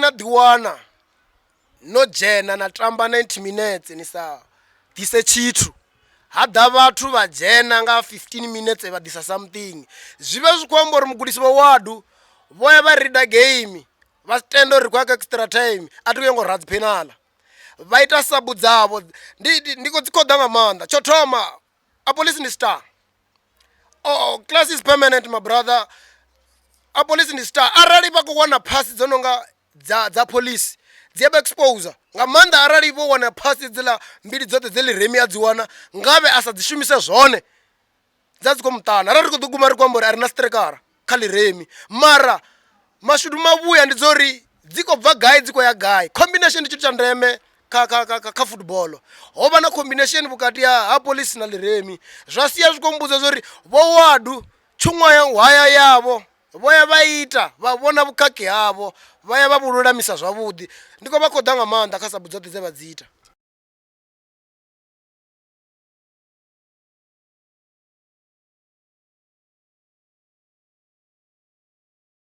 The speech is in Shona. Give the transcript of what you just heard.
na ḓiwana no dzhena na tamba 90 minutes ni sa ḓise tshithu ha ḓa vhathu vha dzhena nga 15 minutes vha ḓisa something zwi vha zwi khou amba uri mugudisi wa wadu vho ya vha reader game vha tenda uri kwa extra time a tea ngo radzi penala vha ita sabu dzavho ndi khou dzikoda nga maanḓa tsho thoma a police ni star class is permanent my brother a police ni star arali vha khou wana phasi dzo nonga dza police dzi ya expose nga maanḓa arali vho wana phasi dzila mbili dzoṱhe dze Liremi a dzi wana ngavhe a sa dzi shumise zwone dza dzi khou muṱana arali ri khou ḓuguma ri khou amba uri a ri na strikara kha Liremi mara mashudu mavhuya ndi dzo ri dzi khou bva gai dzi khou ya gai combination ndi tshithu tsha ndeme kha football ho vha na combination vhukati ha police na Liremi zwa sia zwi khou mbudza zwa uri vho wadu tshuṅwa hwaya yavho vho ya vha ita vha vhona vhukhakhi havho vha ya vha vhululamisa zwavhuḓi ndi khou vha khou ḓa nga maanḓa kha sabu dzoṱhe dze vha dzi ita